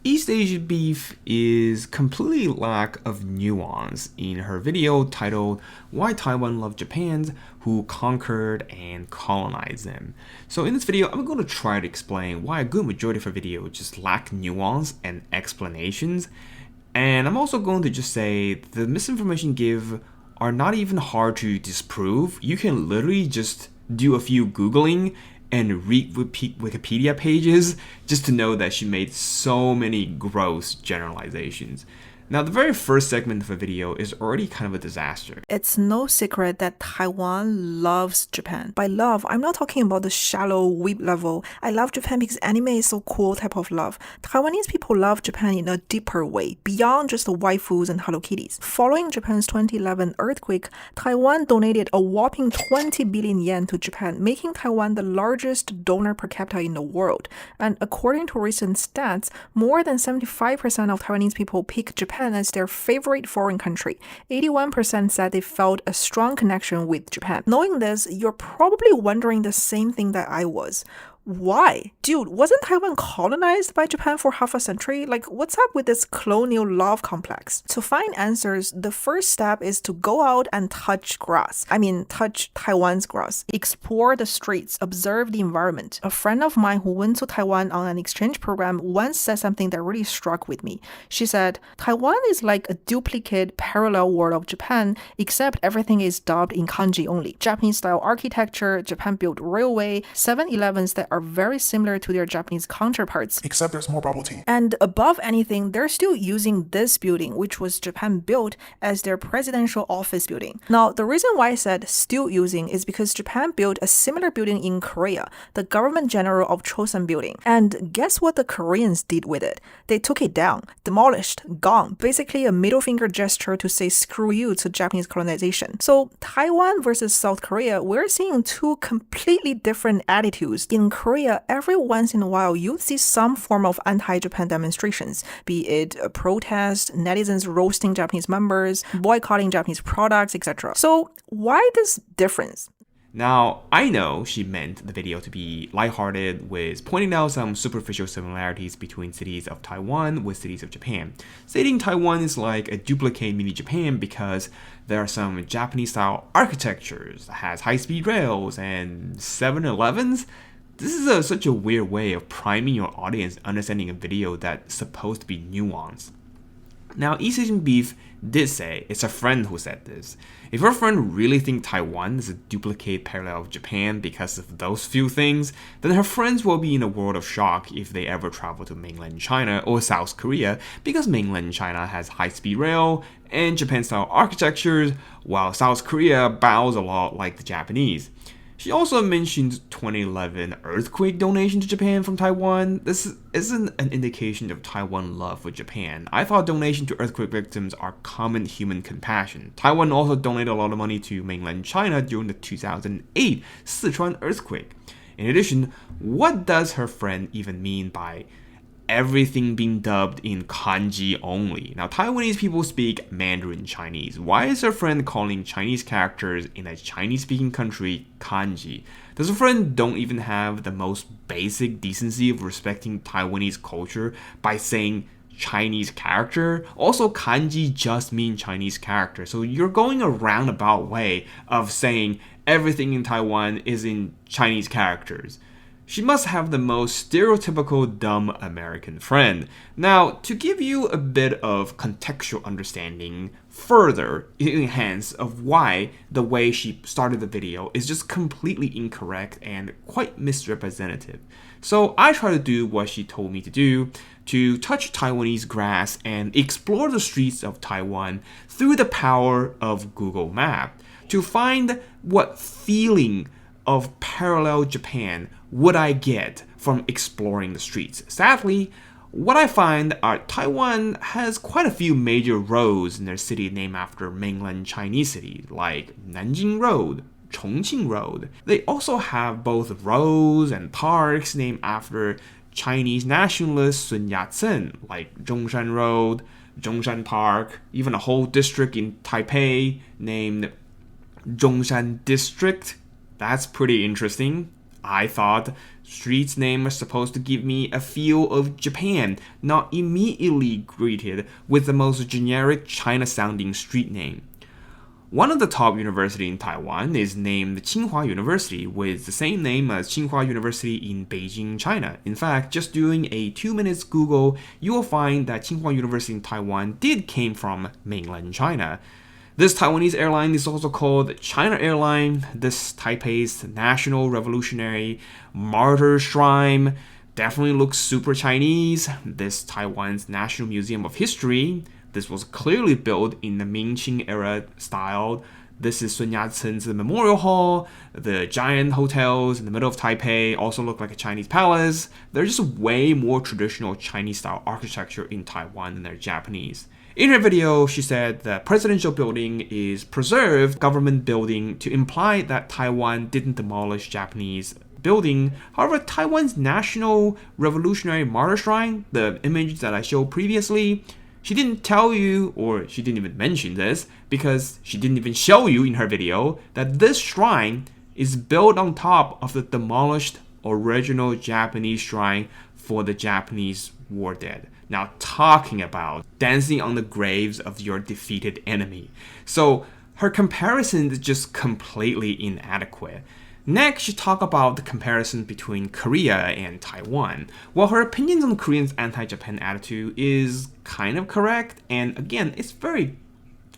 East Asian Beef is completely lack of nuance in her video titled Why Taiwan Loved Japan, Who Conquered and Colonized Them. So in this video, I'm going to try to explain why a good majority of her video just lack nuance and explanations. And I'm also going to just say the misinformation give are not even hard to disprove. You can literally just do a few Googling and read Wikipedia pages just to know that she made so many gross generalizations. Now, the very first segment of the video is already kind of a disaster. It's no secret that Taiwan loves Japan. By love, I'm not talking about the shallow weeb level. I love Japan because anime is so cool type of love. Taiwanese people love Japan in a deeper way, beyond just the waifus and Hello Kitties. Following Japan's 2011 earthquake, Taiwan donated a whopping 20 billion yen to Japan, making Taiwan the largest donor per capita in the world. And according to recent stats, more than 75% of Taiwanese people pick Japan as their favorite foreign country. 81% said they felt a strong connection with Japan. Knowing this, you're probably wondering the same thing that I was. Why? Dude, wasn't Taiwan colonized by Japan for half a century? Like, what's up with this colonial love complex? To find answers, the first step is to go out and touch grass. I mean, touch Taiwan's grass. Explore the streets, observe the environment. A friend of mine who went to Taiwan on an exchange program once said something that really struck with me. She said, Taiwan is like a duplicate parallel world of Japan, except everything is dubbed in kanji only. Japanese-style architecture, Japan-built railway, 7-Elevens that are very similar to their Japanese counterparts. Except there's more bubble tea. And above anything, they're still using this building, which was Japan built, as their presidential office building. Now, the reason why I said still using is because Japan built a similar building in Korea, the Government General of Chosun building. And guess what the Koreans did with it? They took it down, demolished, gone. Basically a middle finger gesture to say screw you to Japanese colonization. So Taiwan versus South Korea, we're seeing two completely different attitudes. In Korea, every once in a while, you'd see some form of anti-Japan demonstrations, be it a protest, netizens roasting Japanese members, boycotting Japanese products, etc. So why this difference? Now, I know she meant the video to be lighthearted with pointing out some superficial similarities between cities of Taiwan with cities of Japan, stating Taiwan is like a duplicate mini Japan because there are some Japanese-style architectures that has high-speed rails and 7-Elevens. This is such a weird way of priming your audience understanding a video that's supposed to be nuanced. Now, East Asian Beef did say it's a friend who said this. If your friend really thinks Taiwan is a duplicate parallel of Japan because of those few things, then her friends will be in a world of shock if they ever travel to mainland China or South Korea, because mainland China has high-speed rail and Japan-style architectures, while South Korea bows a lot like the Japanese. She also mentioned 2011 earthquake donation to Japan from Taiwan. This isn't an indication of Taiwan love for Japan. I thought donation to earthquake victims are common human compassion. Taiwan also donated a lot of money to mainland China during the 2008 Sichuan earthquake. In addition, what does her friend even mean by everything being dubbed in kanji only? Now, Taiwanese people speak Mandarin Chinese. Why is her friend calling Chinese characters in a Chinese-speaking country kanji? Does her friend don't even have the most basic decency of respecting Taiwanese culture by saying Chinese character? Also, kanji just mean Chinese character, so you're going a roundabout way of saying everything in Taiwan is in Chinese characters. She must have the most stereotypical dumb American friend. Now, to give you a bit of contextual understanding further enhance of why the way she started the video is just completely incorrect and quite misrepresentative. So I try to do what she told me to touch Taiwanese grass and explore the streets of Taiwan through the power of Google Maps to find what feeling of parallel Japan would I get from exploring the streets. Sadly, what I find are Taiwan has quite a few major roads in their city named after mainland Chinese cities, like Nanjing Road, Chongqing Road. They also have both roads and parks named after Chinese nationalist Sun Yat-sen, like Zhongshan Road, Zhongshan Park, even a whole district in Taipei named Zhongshan District. That's pretty interesting. I thought Streets names are supposed to give me a feel of Japan, not immediately greeted with the most generic China-sounding street name. One of the top universities in Taiwan is named Tsinghua University, with the same name as Tsinghua University in Beijing, China. In fact, just doing a 2-minute Google, you will find that Tsinghua University in Taiwan did came from mainland China. This Taiwanese airline is also called China Airline. This Taipei's National Revolutionary Martyr Shrine definitely looks super Chinese. This Taiwan's National Museum of History, this was clearly built in the Ming-Qing era style. This is Sun Yat-sen's Memorial Hall. The giant hotels in the middle of Taipei also look like a Chinese palace. There's just way more traditional Chinese-style architecture in Taiwan than they're Japanese. In her video, she said the presidential building is preserved government building to imply that Taiwan didn't demolish Japanese building. However, Taiwan's National Revolutionary Martyr Shrine, the image that I showed previously, she didn't tell you, or she didn't even mention this, because she didn't even show you in her video, that this shrine is built on top of the demolished original Japanese shrine for the Japanese war dead. Now, talking about dancing on the graves of your defeated enemy. So her comparison is just completely inadequate. Next, she talked about the comparison between Korea and Taiwan. Well, her opinions on Koreans' anti-Japan attitude is kind of correct, and again, it's very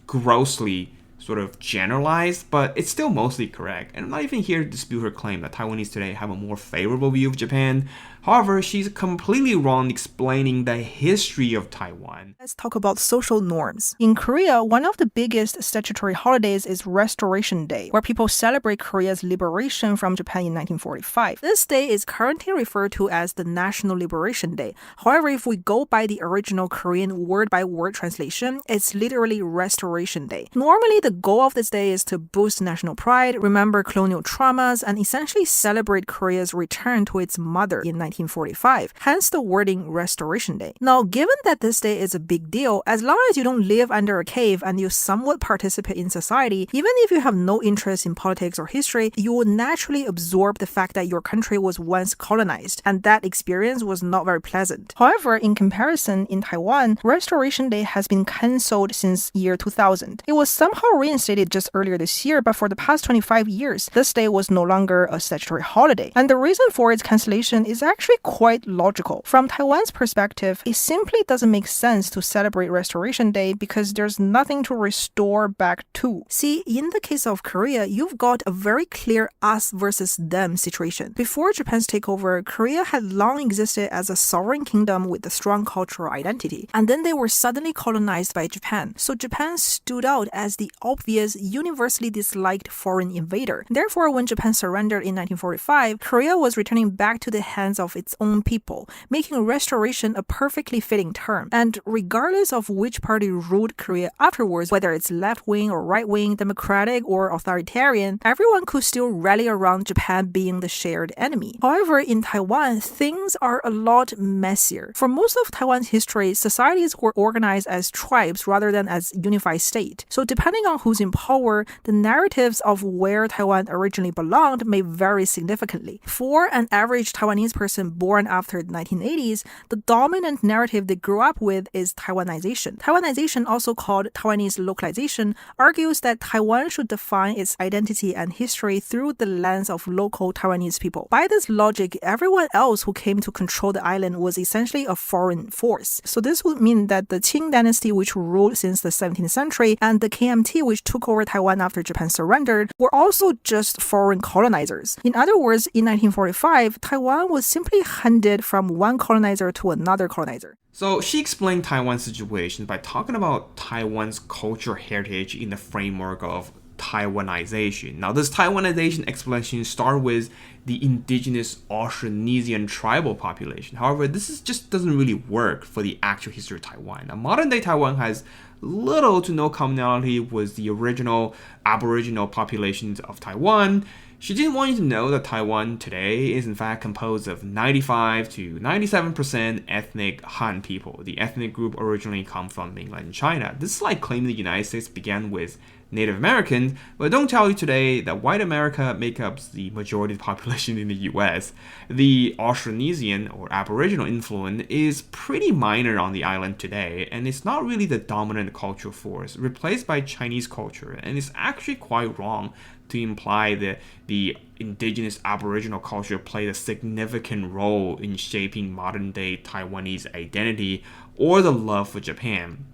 grossly sort of generalized, but it's still mostly correct. And I'm not even here to dispute her claim that Taiwanese today have a more favorable view of Japan. However, she's completely wrong explaining the history of Taiwan. Let's talk about social norms. In Korea, one of the biggest statutory holidays is Restoration Day, where people celebrate Korea's liberation from Japan in 1945. This day is currently referred to as the National Liberation Day. However, if we go by the original Korean word-by-word translation, it's literally Restoration Day. Normally, the goal of this day is to boost national pride, remember colonial traumas, and essentially celebrate Korea's return to its mother in 1945, hence the wording Restoration Day. Now, given that this day is a big deal, as long as you don't live under a cave and you somewhat participate in society, even if you have no interest in politics or history, you will naturally absorb the fact that your country was once colonized, and that experience was not very pleasant. However, in comparison, in Taiwan, Restoration Day has been cancelled since year 2000. It was somehow reinstated just earlier this year, but for the past 25 years, this day was no longer a statutory holiday. And the reason for its cancellation is actually quite logical. From Taiwan's perspective, it simply doesn't make sense to celebrate Restoration Day because there's nothing to restore back to. See, in the case of Korea, you've got a very clear us versus them situation. Before Japan's takeover, Korea had long existed as a sovereign kingdom with a strong cultural identity, and then they were suddenly colonized by Japan. So Japan stood out as the obvious, universally disliked foreign invader. Therefore, when Japan surrendered in 1945, Korea was returning back to the hands of its own people, making restoration a perfectly fitting term. And regardless of which party ruled Korea afterwards, whether it's left-wing or right-wing, democratic or authoritarian, everyone could still rally around Japan being the shared enemy. However, in Taiwan, things are a lot messier. For most of Taiwan's history, societies were organized as tribes rather than as unified state. So depending on who's in power, the narratives of where Taiwan originally belonged may vary significantly. For an average Taiwanese person born after the 1980s, the dominant narrative they grew up with is Taiwanization. Taiwanization, also called Taiwanese localization, argues that Taiwan should define its identity and history through the lens of local Taiwanese people. By this logic, everyone else who came to control the island was essentially a foreign force. So this would mean that the Qing dynasty, which ruled since the 17th century, and the KMT, which took over Taiwan after Japan surrendered, were also just foreign colonizers. In other words, in 1945, Taiwan was simply handed from one colonizer to another colonizer. So she explained Taiwan's situation by talking about Taiwan's cultural heritage in the framework of Taiwanization. Now, this Taiwanization explanation starts with the indigenous Austronesian tribal population. However, just doesn't really work for the actual history of Taiwan. Now, modern-day Taiwan has little to no commonality with the original Aboriginal populations of Taiwan. She didn't want you to know that Taiwan today is in fact composed of 95 to 97% ethnic Han people. The ethnic group originally come from mainland China. This is like claiming the United States began with Native Americans, but don't tell you today that white America makes up the majority of the population in the US. The Austronesian or Aboriginal influence is pretty minor on the island today, and it's not really the dominant cultural force, replaced by Chinese culture, and it's actually quite wrong to imply that the indigenous Aboriginal culture played a significant role in shaping modern-day Taiwanese identity or the love for Japan.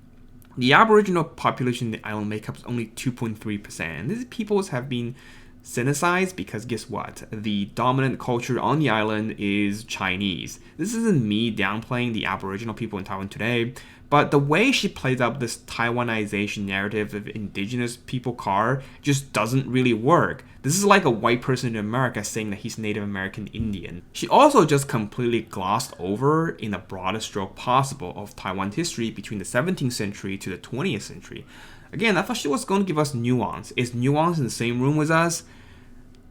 The Aboriginal population in the island makes up only 2.3%. These peoples have been Sinicized because guess what? The dominant culture on the island is Chinese. This isn't me downplaying the Aboriginal people in Taiwan today, but the way she plays up this Taiwanization narrative of indigenous people car just doesn't really work. This is like a white person in America saying that he's Native American Indian. She also just completely glossed over, in the broadest stroke possible, of Taiwan's history between the 17th century to the 20th century. Again, I thought she was going to give us nuance. Is nuance in the same room with us?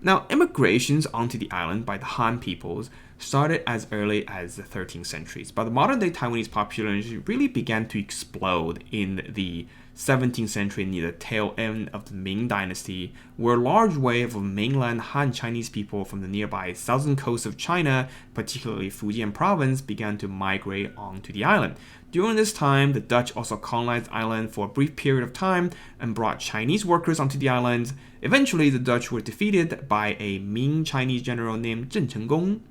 Now, immigrations onto the island by the Han peoples started as early as the 13th centuries, but the modern-day Taiwanese population really began to explode in the 17th century near the tail end of the Ming Dynasty, where a large wave of mainland Han Chinese people from the nearby southern coast of China, particularly Fujian province, began to migrate onto the island. During this time, the Dutch also colonized the island for a brief period of time and brought Chinese workers onto the island. Eventually, the Dutch were defeated by a Ming Chinese general named Zheng Chenggong,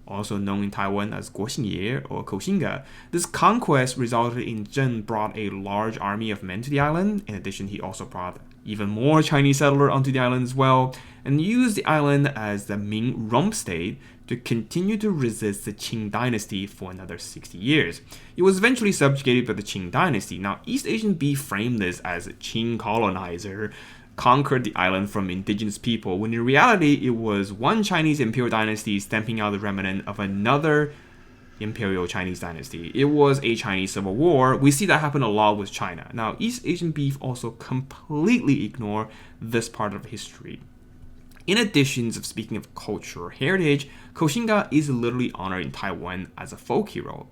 also known in Taiwan as Guo Xingye or Koxinga. This conquest resulted in Zheng brought a large army of men to the island. In addition, he also brought even more Chinese settlers onto the island as well, and used the island as the Ming rump state to continue to resist the Qing dynasty for another 60 years. It was eventually subjugated by the Qing dynasty. Now, East Asian Beef framed this as a Qing colonizer conquered the island from indigenous people, when in reality it was one Chinese imperial dynasty stamping out the remnant of another imperial Chinese dynasty. It was a Chinese civil war. We see that happen a lot with China. Now, East Asian Beef also completely ignore this part of history. In addition of speaking of culture heritage, Koxinga is literally honored in Taiwan as a folk hero.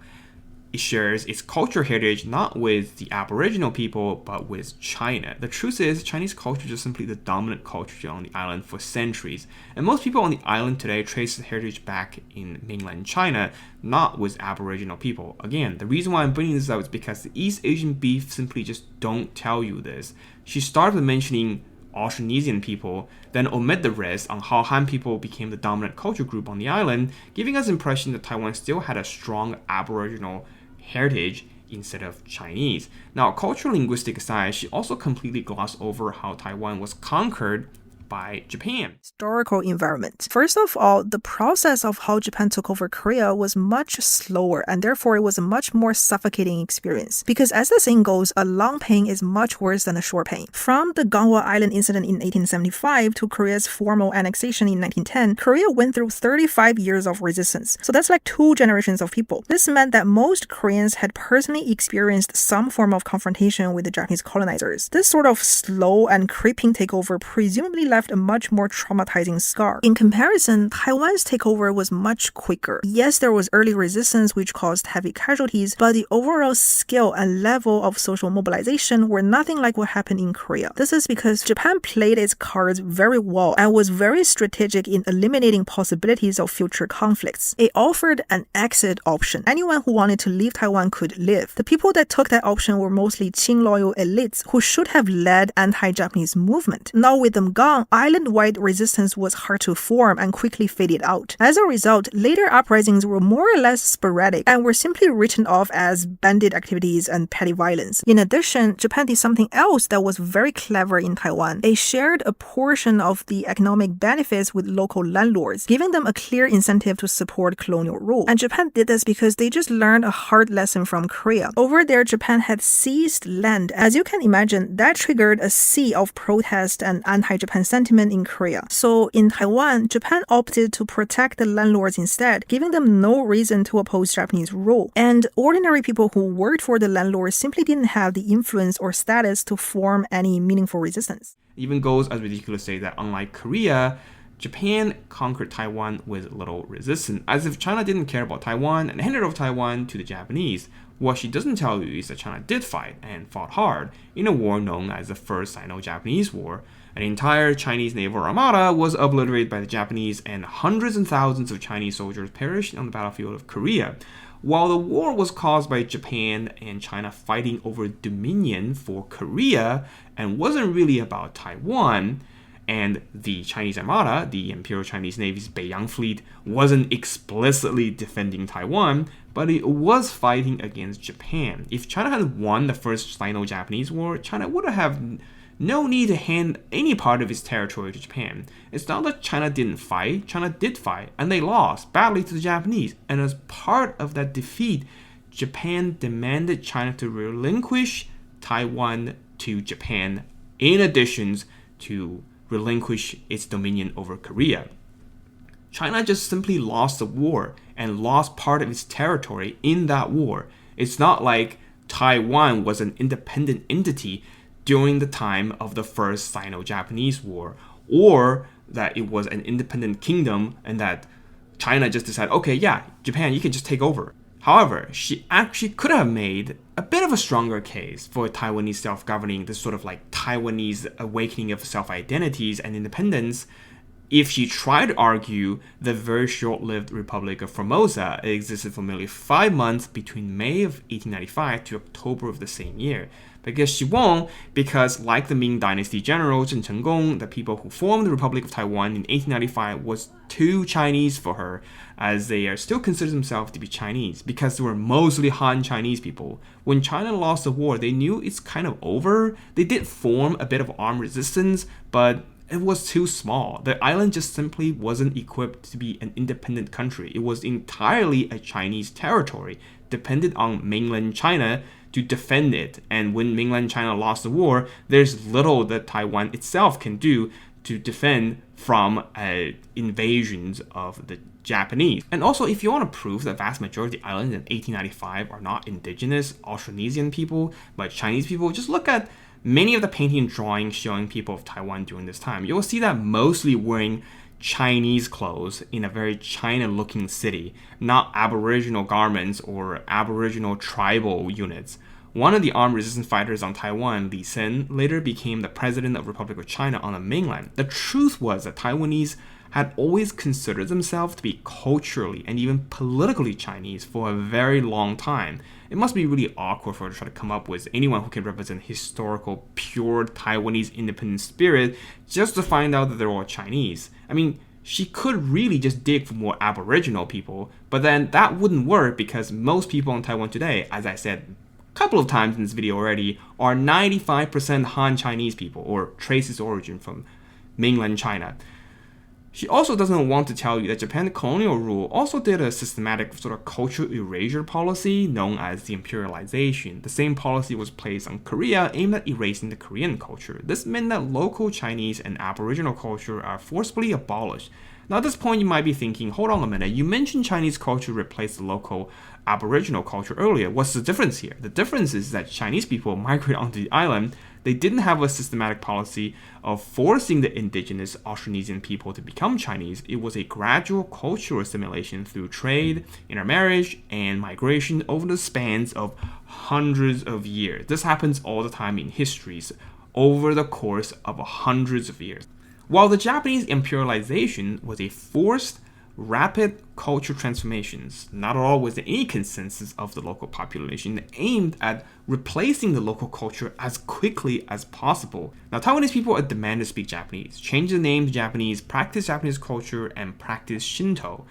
It shares its cultural heritage not with the Aboriginal people, but with China. The truth is, Chinese culture is just simply the dominant culture on the island for centuries. And most people on the island today trace the heritage back in mainland China, not with Aboriginal people. Again, the reason why I'm bringing this up is because the East Asian Beef simply just don't tell you this. She started with mentioning Austronesian people, then omit the rest on how Han people became the dominant culture group on the island, giving us the impression that Taiwan still had a strong Aboriginal heritage instead of Chinese. Now, cultural linguistic aside, she also completely glossed over how Taiwan was conquered by Japan. Historical environment. First of all, the process of how Japan took over Korea was much slower, and therefore it was a much more suffocating experience. Because as the saying goes, a long pain is much worse than a short pain. From the Ganghwa Island incident in 1875 to Korea's formal annexation in 1910, Korea went through 35 years of resistance. So that's like 2 generations of people. This meant that most Koreans had personally experienced some form of confrontation with the Japanese colonizers. This sort of slow and creeping takeover presumably left a much more traumatizing scar. In comparison, Taiwan's takeover was much quicker. Yes, there was early resistance which caused heavy casualties, but the overall scale and level of social mobilization were nothing like what happened in Korea. This is because Japan played its cards very well and was very strategic in eliminating possibilities of future conflicts. It offered an exit option. Anyone who wanted to leave Taiwan could leave. The people that took that option were mostly Qing loyal elites who should have led anti-Japanese movement. Now with them gone, island-wide resistance was hard to form and quickly faded out. As a result, later uprisings were more or less sporadic and were simply written off as bandit activities and petty violence. In addition, Japan did something else that was very clever in Taiwan. It shared a portion of the economic benefits with local landlords, giving them a clear incentive to support colonial rule. And Japan did this because they just learned a hard lesson from Korea. Over there, Japan had seized land. As you can imagine, that triggered a sea of protest and anti-Japan sentiment in Korea. So in Taiwan, Japan opted to protect the landlords instead, giving them no reason to oppose Japanese rule. And ordinary people who worked for the landlords simply didn't have the influence or status to form any meaningful resistance. It even goes as ridiculous to say that unlike Korea, Japan conquered Taiwan with little resistance, as if China didn't care about Taiwan and handed over Taiwan to the Japanese. What she doesn't tell you is that China did fight and fought hard in a war known as the First Sino-Japanese War. An entire Chinese naval armada was obliterated by the Japanese, and hundreds and thousands of Chinese soldiers perished on the battlefield of Korea. While the war was caused by Japan and China fighting over dominion for Korea and wasn't really about Taiwan, and the Chinese Armada, the Imperial Chinese Navy's Beiyang Fleet, wasn't explicitly defending Taiwan, but it was fighting against Japan. If China had won the First Sino-Japanese War, China would have no need to hand any part of its territory to Japan. It's not that China didn't fight, China did fight, and they lost badly to the Japanese. And as part of that defeat, Japan demanded China to relinquish Taiwan to Japan, in addition to relinquish its dominion over Korea. China just simply lost the war and lost part of its territory in that war. It's not like Taiwan was an independent entity during the time of the First Sino-Japanese War, or that it was an independent kingdom and that China just decided, okay, yeah, Japan, you can just take over. However, she actually could have made a bit of a stronger case for Taiwanese self-governing, this sort of like Taiwanese awakening of self-identities and independence, if she tried to argue the very short-lived Republic of Formosa existed for merely 5 months between May of 1895 to October of the same year. Because she won't, because like the Ming Dynasty general Zheng Chenggong, the people who formed the Republic of Taiwan in 1895 was too Chinese for her, as they are still considered themselves to be Chinese, because they were mostly Han Chinese people. When China lost the war, they knew it's kind of over. They did form a bit of armed resistance, but it was too small. The island just simply wasn't equipped to be an independent country. It was entirely a Chinese territory, dependent on mainland China to defend it. And when mainland China lost the war, there's little that Taiwan itself can do to defend from invasions of the Japanese. And also, if you want to prove that vast majority of the islands in 1895 are not indigenous Austronesian people, but Chinese people, just look at many of the painting and drawings showing people of Taiwan during this time. You'll see that mostly wearing Chinese clothes in a very China-looking city, not Aboriginal garments or Aboriginal tribal units. One of the armed resistance fighters on Taiwan, Li Sen, later became the president of the Republic of China on the mainland. The truth was that Taiwanese had always considered themselves to be culturally and even politically Chinese for a very long time. It must be really awkward for her to try to come up with anyone who can represent historical, pure Taiwanese independent spirit just to find out that they're all Chinese. I mean, she could really just dig for more Aboriginal people, but then that wouldn't work because most people in Taiwan today, as I said a couple of times in this video already, are 95% Han Chinese people or trace its origin from mainland China. She also doesn't want to tell you that Japan's colonial rule also did a systematic sort of cultural erasure policy known as the imperialization. The same policy was placed on Korea aimed at erasing the Korean culture. This meant that local Chinese and Aboriginal culture are forcibly abolished. Now at this point you might be thinking, hold on a minute, you mentioned Chinese culture replaced the local Aboriginal culture earlier. What's the difference here? The difference is that Chinese people migrate onto the island. They didn't have a systematic policy of forcing the indigenous Austronesian people to become Chinese. It was a gradual cultural assimilation through trade, intermarriage, and migration over the spans of hundreds of years. This happens all the time in histories over the course of hundreds of years. While the Japanese imperialization was a forced, rapid cultural transformations, not at all was there any consensus of the local population aimed at replacing the local culture as quickly as possible. Now, Taiwanese people are demanded to speak Japanese, change the name to Japanese, practice Japanese culture, and practice Shinto.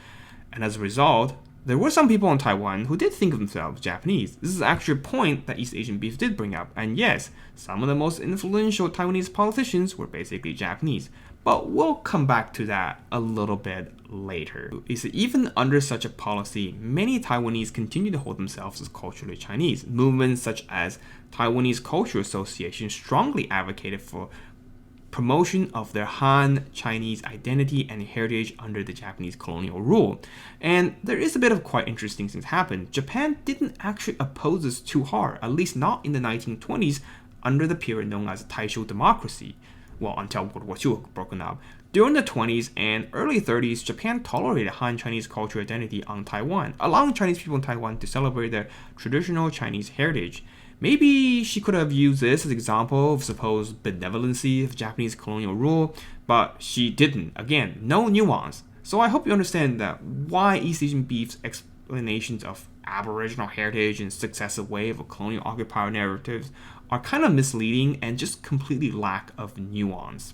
And as a result, there were some people in Taiwan who did think of themselves Japanese. This is actually a point that East Asian Beef did bring up. And yes, some of the most influential Taiwanese politicians were basically Japanese. But we'll come back to that a little bit later. Is that even under such a policy, many Taiwanese continue to hold themselves as culturally Chinese. Movements such as Taiwanese Cultural Association strongly advocated for promotion of their Han Chinese identity and heritage under the Japanese colonial rule. And there is a bit of quite interesting things happen. Japan didn't actually oppose this too hard, at least not in the 1920s under the period known as Taisho democracy. Well, until World War II broken up. During the 20s and early 30s, Japan tolerated Han Chinese cultural identity on Taiwan, allowing Chinese people in Taiwan to celebrate their traditional Chinese heritage. Maybe she could have used this as an example of supposed benevolency of Japanese colonial rule, but she didn't. Again, no nuance. So I hope you understand that why East Asian Beef's explanations of Aboriginal heritage and successive wave of colonial occupier narratives are kind of misleading and just completely lack of nuance.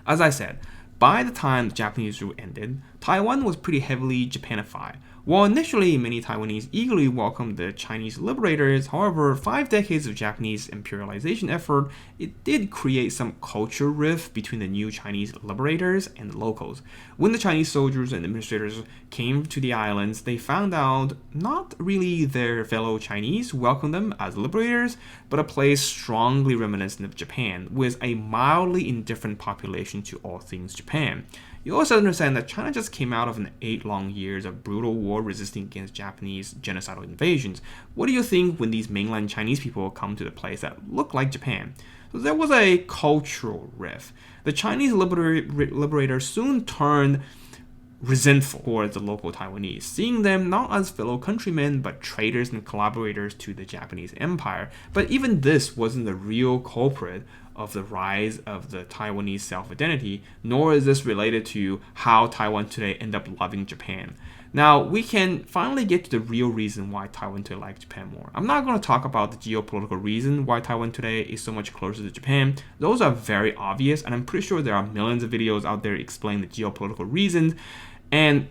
As I said, by the time the Japanese rule ended, Taiwan was pretty heavily Japanified. While initially many Taiwanese eagerly welcomed the Chinese liberators, however, 5 decades of Japanese imperialization effort, it did create some culture rift between the new Chinese liberators and the locals. When the Chinese soldiers and administrators came to the islands, they found out not really their fellow Chinese welcomed them as liberators, but a place strongly reminiscent of Japan, with a mildly indifferent population to all things Japan. You also understand that China just came out of an 8 long years of brutal war resisting against Japanese genocidal invasions. What do you think when these mainland Chinese people come to the place that look like Japan? So there was a cultural rift. The Chinese liberators soon turned resentful towards the local Taiwanese, seeing them not as fellow countrymen but traitors and collaborators to the Japanese Empire. But even this wasn't the real culprit of the rise of the Taiwanese self-identity, nor is this related to how Taiwan today ended up loving Japan. Now, we can finally get to the real reason why Taiwan today likes Japan more. I'm not going to talk about the geopolitical reason why Taiwan today is so much closer to Japan. Those are very obvious, and I'm pretty sure there are millions of videos out there explaining the geopolitical reasons, and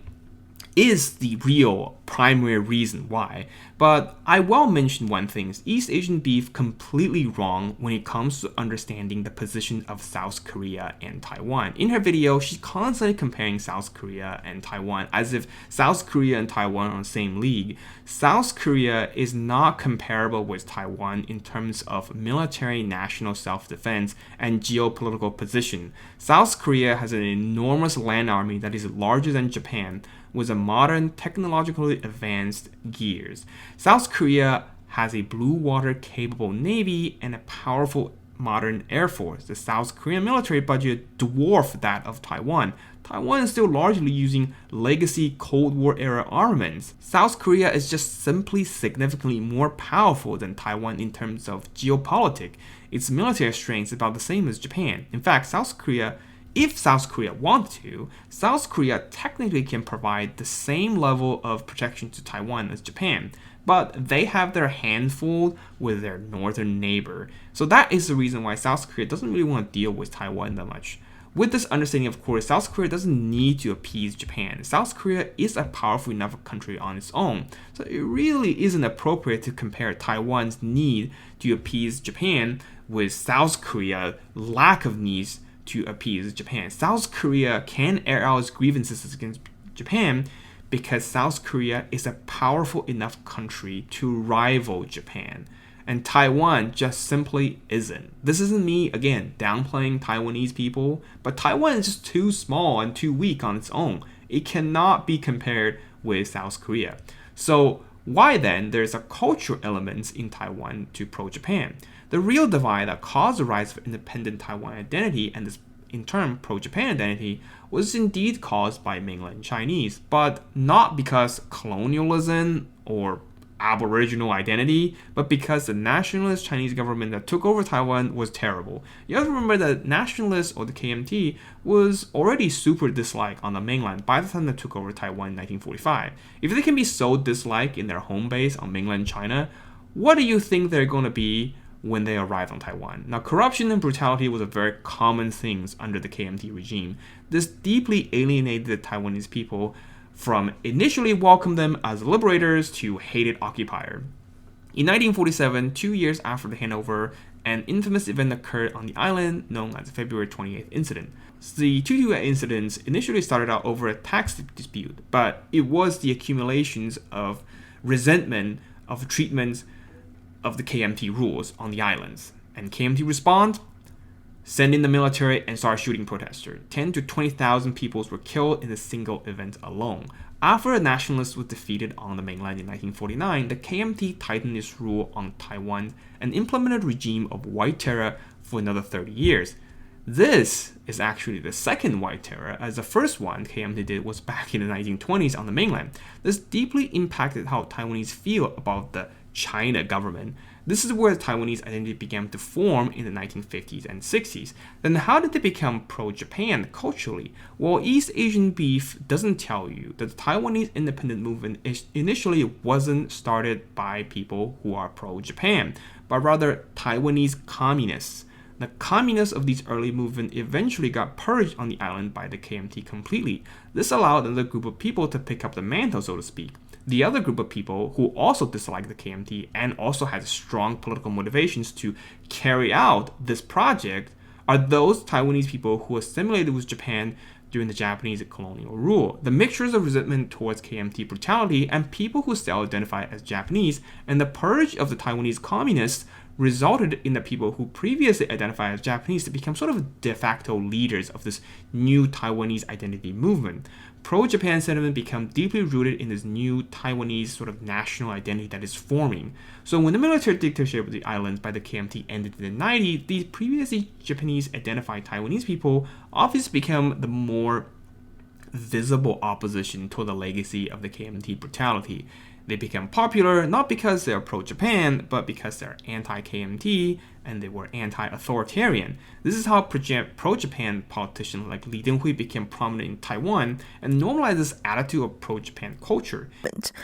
is the real primary reason why. But I will mention one thing: East Asian Beef completely wrong when it comes to understanding the position of South Korea and Taiwan. In her video, she's constantly comparing South Korea and Taiwan as if South Korea and Taiwan are in the same league. South Korea is not comparable with Taiwan in terms of military national self-defense and geopolitical position. South Korea has an enormous land army that is larger than Japan, with a modern, technologically advanced gears. South Korea has a blue water capable navy and a powerful modern air force. The South Korean military budget dwarfs that of Taiwan. Taiwan is still largely using legacy Cold War era armaments. South Korea is just simply significantly more powerful than Taiwan in terms of geopolitics. Its military strength is about the same as Japan. In fact, if South Korea wanted to, South Korea technically can provide the same level of protection to Taiwan as Japan, but they have their hands full with their northern neighbor. So that is the reason why South Korea doesn't really want to deal with Taiwan that much. With this understanding, of course, South Korea doesn't need to appease Japan. South Korea is a powerful enough country on its own, so it really isn't appropriate to compare Taiwan's need to appease Japan with South Korea's lack of needs to appease Japan. South Korea can air out its grievances against Japan because South Korea is a powerful enough country to rival Japan, and Taiwan just simply isn't. This isn't me, again, downplaying Taiwanese people, but Taiwan is just too small and too weak on its own. It cannot be compared with South Korea. So why then there's a cultural element in Taiwan to pro-Japan? The real divide that caused the rise of independent Taiwan identity and this in turn pro-Japan identity was indeed caused by mainland Chinese, but not because colonialism or Aboriginal identity, but because the nationalist Chinese government that took over Taiwan was terrible. You have to remember that nationalists, or the KMT, was already super disliked on the mainland by the time they took over Taiwan in 1945. If they can be so disliked in their home base on mainland China, what do you think they're going to be when they arrive on Taiwan? Now, corruption and brutality was a very common thing under the KMT regime. This deeply alienated the Taiwanese people from initially welcome them as liberators to hated occupier. In 1947, 2 years after the handover, an infamous event occurred on the island known as the February 28th incident. The 228 incident initially started out over a tax dispute, but it was the accumulations of resentment of treatment of the KMT rules on the islands. And KMT respond, send in the military and start shooting protesters. 10 to 20,000 people were killed in a single event alone. After the nationalists were defeated on the mainland in 1949, the KMT tightened its rule on Taiwan and implemented a regime of white terror for another 30 years. This is actually the second white terror, as the first one KMT did was back in the 1920s on the mainland. This deeply impacted how Taiwanese feel about the China government. This is where Taiwanese identity began to form in the 1950s and 60s. Then how did they become pro-Japan culturally? Well, East Asian Beef doesn't tell you that the Taiwanese independent movement initially wasn't started by people who are pro-Japan, but rather Taiwanese communists. The communists of these early movements eventually got purged on the island by the KMT completely. This allowed another group of people to pick up the mantle, so to speak. The other group of people who also disliked the KMT and also had strong political motivations to carry out this project are those Taiwanese people who assimilated with Japan during the Japanese colonial rule. The mixtures of resentment towards KMT brutality and people who still identify as Japanese and the purge of the Taiwanese communists resulted in the people who previously identified as Japanese to become sort of de facto leaders of this new Taiwanese identity movement. Pro-Japan sentiment became deeply rooted in this new Taiwanese sort of national identity that is forming. So when the military dictatorship of the islands by the KMT ended in the 90s, these previously Japanese-identified Taiwanese people obviously became the more visible opposition to the legacy of the KMT brutality. They became popular not because they're pro-Japan, but because they're anti-KMT and they were anti-authoritarian. This is how pro-Japan politicians like Li Denghui became prominent in Taiwan and normalized this attitude of pro-Japan culture.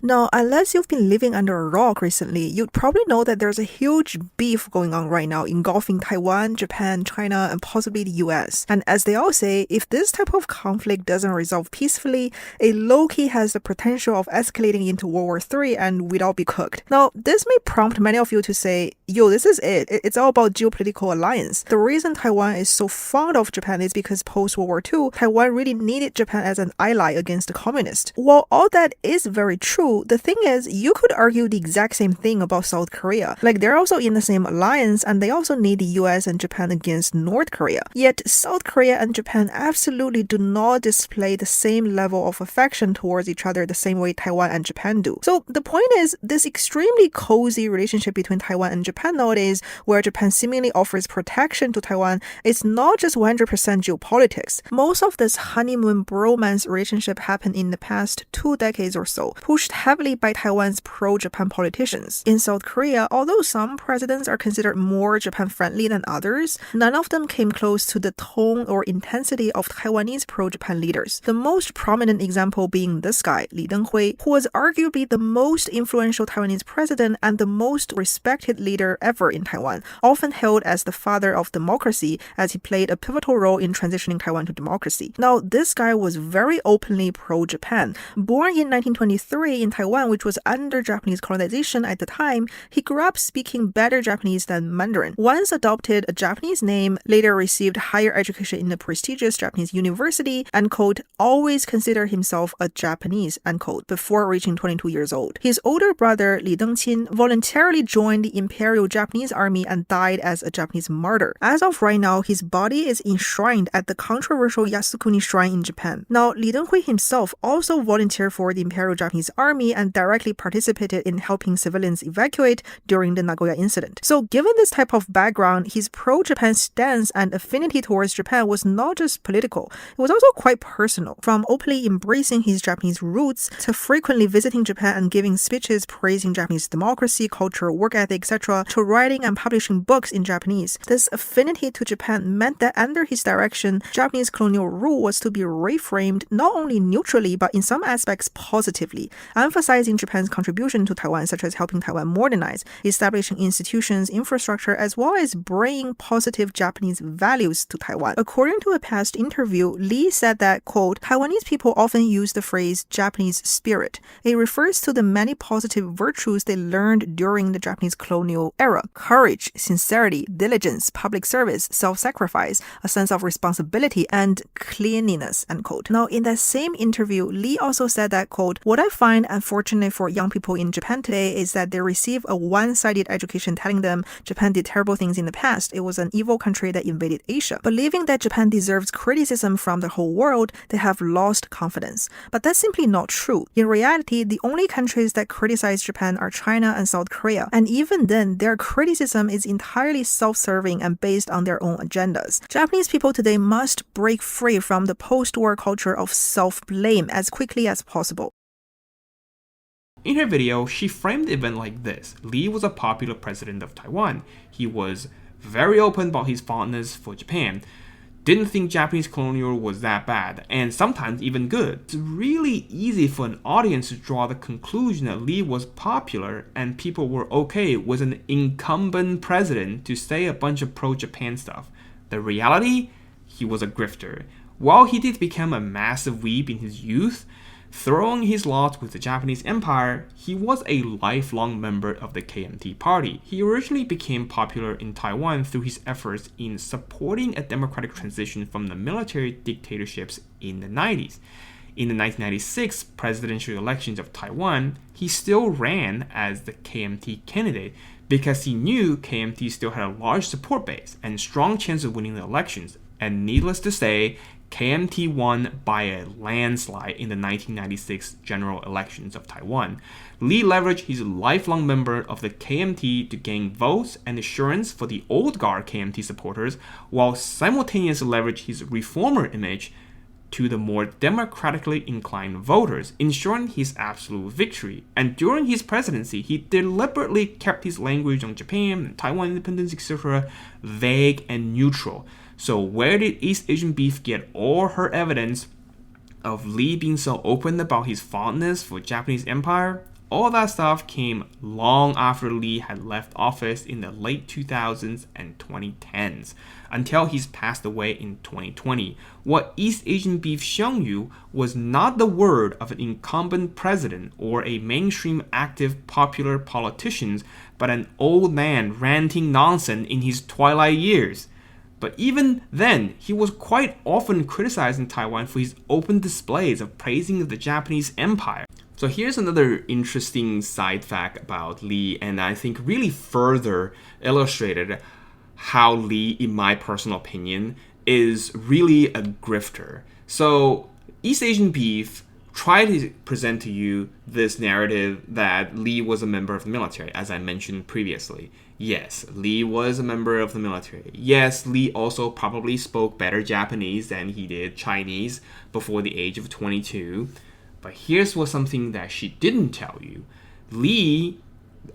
Now, unless you've been living under a rock recently, you'd probably know that there's a huge beef going on right now engulfing Taiwan, Japan, China, and possibly the US. And as they all say, if this type of conflict doesn't resolve peacefully, it low-key has the potential of escalating into World War III and we'd all be cooked. Now, this may prompt many of you to say, yo, this is it. It's all about geopolitical alliance. The reason Taiwan is so fond of Japan is because post-World War II, Taiwan really needed Japan as an ally against the communists. While all that is very true, the thing is, you could argue the exact same thing about South Korea. Like, they're also in the same alliance and they also need the US and Japan against North Korea. Yet, South Korea and Japan absolutely do not display the same level of affection towards each other the same way Taiwan and Japan do. So the point is, this extremely cozy relationship between Taiwan and Japan nowadays, where Japan seemingly offers protection to Taiwan, is not just 100% geopolitics. Most of this honeymoon bromance relationship happened in the past 2 decades or so, pushed heavily by Taiwan's pro-Japan politicians. In South Korea, although some presidents are considered more Japan-friendly than others, none of them came close to the tone or intensity of Taiwanese pro-Japan leaders. The most prominent example being this guy, Li Denghui, who was arguably the most influential Taiwanese president and the most respected leader ever in Taiwan, often held as the father of democracy as he played a pivotal role in transitioning Taiwan to democracy. Now, this guy was very openly pro-Japan. Born in 1923 in Taiwan, which was under Japanese colonization at the time, he grew up speaking better Japanese than Mandarin. Once adopted a Japanese name, later received higher education in a prestigious Japanese university, and, quote, always considered himself a Japanese, unquote, before reaching 22 years old. His older brother, Li Dengqin, voluntarily joined the Imperial Japanese Army and died as a Japanese martyr. As of right now, his body is enshrined at the controversial Yasukuni Shrine in Japan. Now, Li Denghui himself also volunteered for the Imperial Japanese Army and directly participated in helping civilians evacuate during the Nagoya incident. So given this type of background, his pro-Japan stance and affinity towards Japan was not just political, it was also quite personal. From openly embracing his Japanese roots to frequently visiting Japan and giving speeches praising Japanese democracy, culture, work ethic, etc., to writing and publishing books in Japanese. This affinity to Japan meant that under his direction, Japanese colonial rule was to be reframed not only neutrally but in some aspects positively, emphasizing Japan's contribution to Taiwan, such as helping Taiwan modernize, establishing institutions, infrastructure, as well as bringing positive Japanese values to Taiwan. According to a past interview, Li said that, quote, Taiwanese people often use the phrase Japanese spirit. It refers to the many positive virtues they learned during the Japanese colonial era: courage, sincerity, diligence, public service, self-sacrifice, a sense of responsibility, and cleanliness, unquote. Now, in that same interview, Li also said that, quote, what I find unfortunate for young people in Japan today is that they receive a one-sided education telling them Japan did terrible things in the past. It was an evil country that invaded Asia. Believing that Japan deserves criticism from the whole world, they have lost confidence. But that's simply not true. In reality, the only countries that criticize Japan are China and South Korea. And even then, their criticism is entirely entirely self-serving and based on their own agendas. Japanese people today must break free from the post-war culture of self-blame as quickly as possible. In her video, she framed the event like this. Lee was a popular president of Taiwan. He was very open about his fondness for Japan. Didn't think Japanese colonial was that bad, and sometimes even good. It's really easy for an audience to draw the conclusion that Lee was popular and people were okay with an incumbent president to say a bunch of pro-Japan stuff. The reality? He was a grifter. While he did become a massive weeb in his youth, throwing his lot with the Japanese Empire, he was a lifelong member of the KMT party. He originally became popular in Taiwan through his efforts in supporting a democratic transition from the military dictatorships in the 90s. In the 1996 presidential elections of Taiwan, he still ran as the KMT candidate because he knew KMT still had a large support base and strong chance of winning the elections. And needless to say, KMT won by a landslide in the 1996 general elections of Taiwan. Lee leveraged his lifelong member of the KMT to gain votes and assurance for the old guard KMT supporters, while simultaneously leveraged his reformer image to the more democratically inclined voters, ensuring his absolute victory. And during his presidency, he deliberately kept his language on Japan, Taiwan independence, etc. vague and neutral. So where did East Asian Beef get all her evidence of Lee being so open about his fondness for Japanese empire? All that stuff came long after Lee had left office in the late 2000s and 2010s, until he's passed away in 2020. What East Asian Beef shown you was not the word of an incumbent president or a mainstream active popular politician, but an old man ranting nonsense in his twilight years. But even then, he was quite often criticized in Taiwan for his open displays of praising the Japanese empire. So here's another interesting side fact about Lee, and I think really further illustrated how Lee, in my personal opinion, is really a grifter. So East Asian Beef tried to present to you this narrative that Lee was a member of the military, as I mentioned previously. Yes, Lee was a member of the military. Yes, Lee also probably spoke better Japanese than he did Chinese before the age of 22. But here's something that she didn't tell you. Lee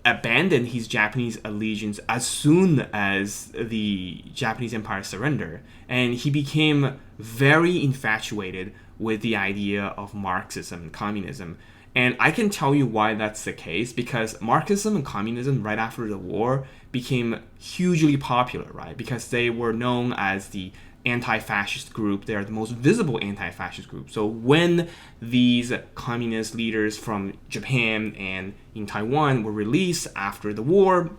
abandoned his Japanese allegiance as soon as the Japanese Empire surrendered, and he became very infatuated with the idea of Marxism and communism. And I can tell you why that's the case, because Marxism and communism right after the war became hugely popular, right? Because they were known as the anti-fascist group. They are the most visible anti-fascist group. So when these communist leaders from Japan and in Taiwan were released after the war,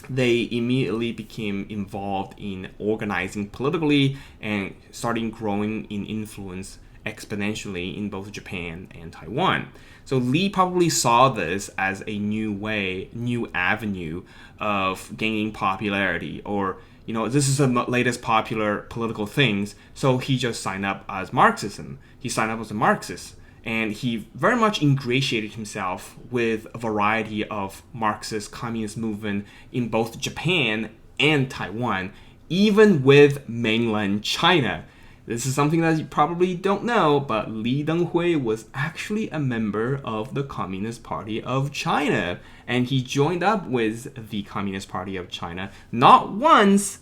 they immediately became involved in organizing politically and starting growing in influence exponentially in both Japan and Taiwan. So Lee probably saw this as a new avenue of gaining popularity, or this is the latest popular political things, so he just signed up as Marxism. He signed up as a Marxist, and he very much ingratiated himself with a variety of Marxist communist movement in both Japan and Taiwan, even with mainland China. This is something that you probably don't know, but Lee Denghui was actually a member of the Communist Party of China, and he joined up with the Communist Party of China not once,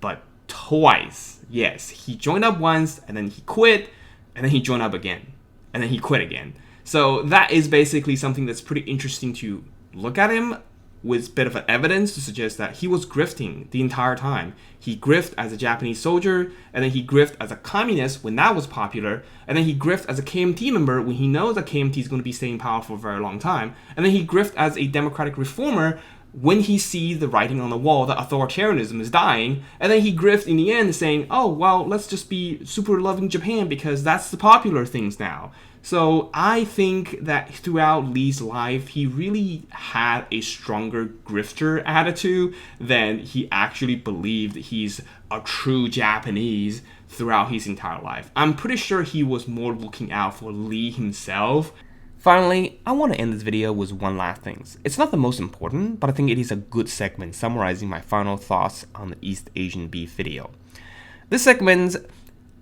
but twice. Yes, he joined up once, and then he quit, and then he joined up again, and then he quit again. So that is basically something that's pretty interesting to look at him with a bit of evidence to suggest that he was grifting the entire time. He grifted as a Japanese soldier, and then he grifted as a communist when that was popular, and then he grifted as a KMT member when he knows that KMT is going to be staying in power for a very long time, and then he grifted as a democratic reformer when he sees the writing on the wall that authoritarianism is dying, and then he grifted in the end saying, oh, well, let's just be super loving Japan because that's the popular things now. So I think that throughout Lee's life, he really had a stronger grifter attitude than he actually believed he's a true Japanese throughout his entire life. I'm pretty sure he was more looking out for Lee himself Finally, I want to end this video with one last thing. It's not the most important, but I think it is a good segment summarizing my final thoughts on the East Asian beef video. This segment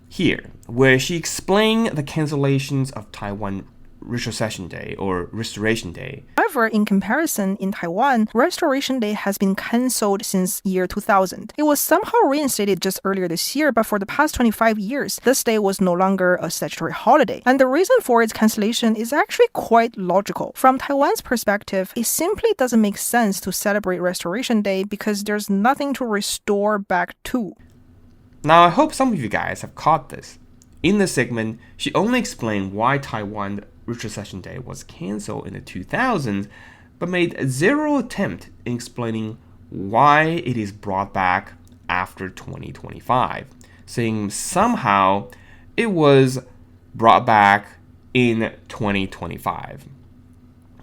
here, where she explained the cancellations of Taiwan Retrocession Day or Restoration Day. However, in comparison, in Taiwan, Restoration Day has been cancelled since year 2000. It was somehow reinstated just earlier this year, but for the past 25 years, this day was no longer a statutory holiday. And the reason for its cancellation is actually quite logical. From Taiwan's perspective, it simply doesn't make sense to celebrate Restoration Day because there's nothing to restore back to. Now, I hope some of you guys have caught this. In this segment, she only explained why Taiwan Retrocession Day was cancelled in the 2000s, but made zero attempt in explaining why it is brought back after 2025, saying somehow it was brought back in 2025.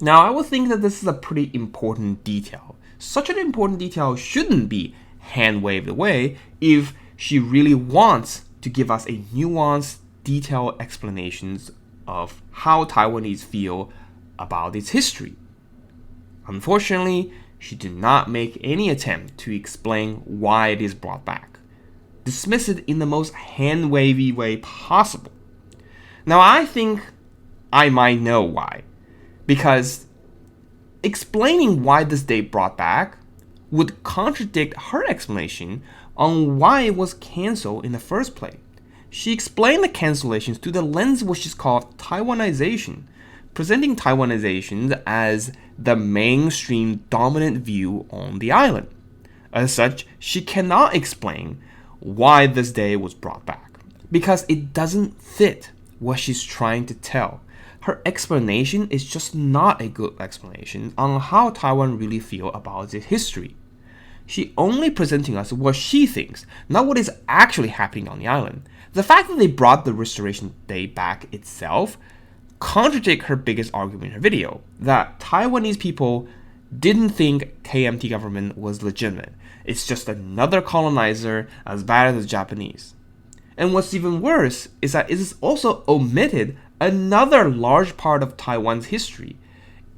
Now, I would think that this is a pretty important detail. Such an important detail shouldn't be hand-waved away if she really wants to give us a nuanced, detailed explanations of how Taiwanese feel about its history. Unfortunately, she did not make any attempt to explain why it is brought back. Dismiss it in the most hand-wavy way possible. Now, I think I might know why. Because explaining why this day brought back would contradict her explanation on why it was cancelled in the first place. She explained the cancellations through the lens which is called Taiwanization, presenting Taiwanization as the mainstream dominant view on the island. As such, she cannot explain why this day was brought back, because it doesn't fit what she's trying to tell. Her explanation is just not a good explanation on how Taiwan really feel about its history. She only presenting us what she thinks, not what is actually happening on the island. The fact that they brought the Restoration Day back itself contradicts her biggest argument in her video, that Taiwanese people didn't think KMT government was legitimate. It's just another colonizer as bad as the Japanese. And what's even worse is that it is also omitted another large part of Taiwan's history.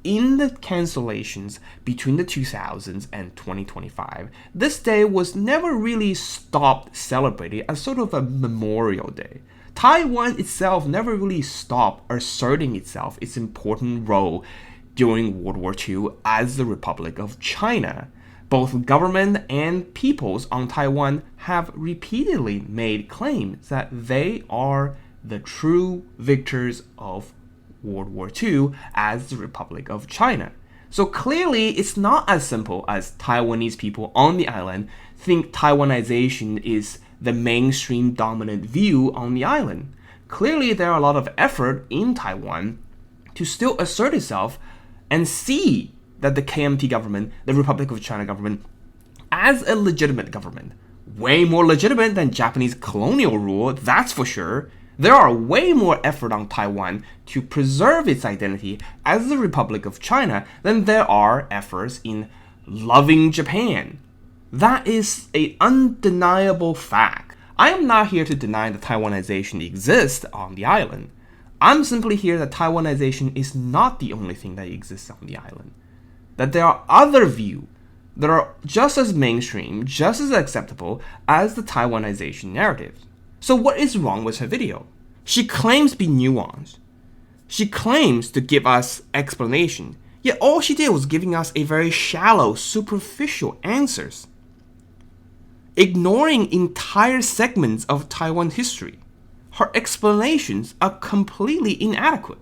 In the cancellations between the 2000s and 2025, this day was never really stopped celebrating as sort of a memorial day. Taiwan itself never really stopped asserting its important role during World War II as the Republic of China. Both government and peoples on Taiwan have repeatedly made claims that they are the true victors of World War II as the Republic of China. So clearly, it's not as simple as Taiwanese people on the island think Taiwanization is the mainstream dominant view on the island. Clearly, there are a lot of effort in Taiwan to still assert itself and see that the KMT government, the Republic of China government, as a legitimate government. Way more legitimate than Japanese colonial rule, that's for sure. There are way more effort on Taiwan to preserve its identity as the Republic of China than there are efforts in loving Japan. That is an undeniable fact. I am not here to deny that Taiwanization exists on the island. I'm simply here that Taiwanization is not the only thing that exists on the island. That there are other views that are just as mainstream, just as acceptable as the Taiwanization narrative. So what is wrong with her video? She claims to be nuanced. She claims to give us explanation, yet all she did was giving us a very shallow, superficial answers, ignoring entire segments of Taiwan history. Her explanations are completely inadequate.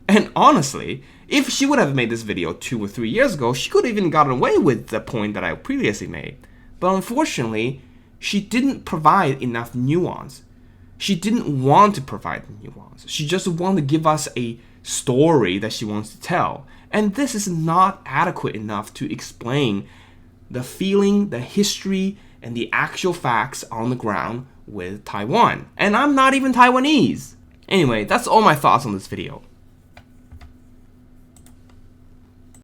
And honestly, if she would have made this video 2 or 3 years ago, she could have even gotten away with the point that I previously made. But unfortunately, she didn't provide enough nuance. She didn't want to provide nuance. She just wanted to give us a story that she wants to tell. And this is not adequate enough to explain the feeling, the history, and the actual facts on the ground with Taiwan. And I'm not even Taiwanese. Anyway, that's all my thoughts on this video.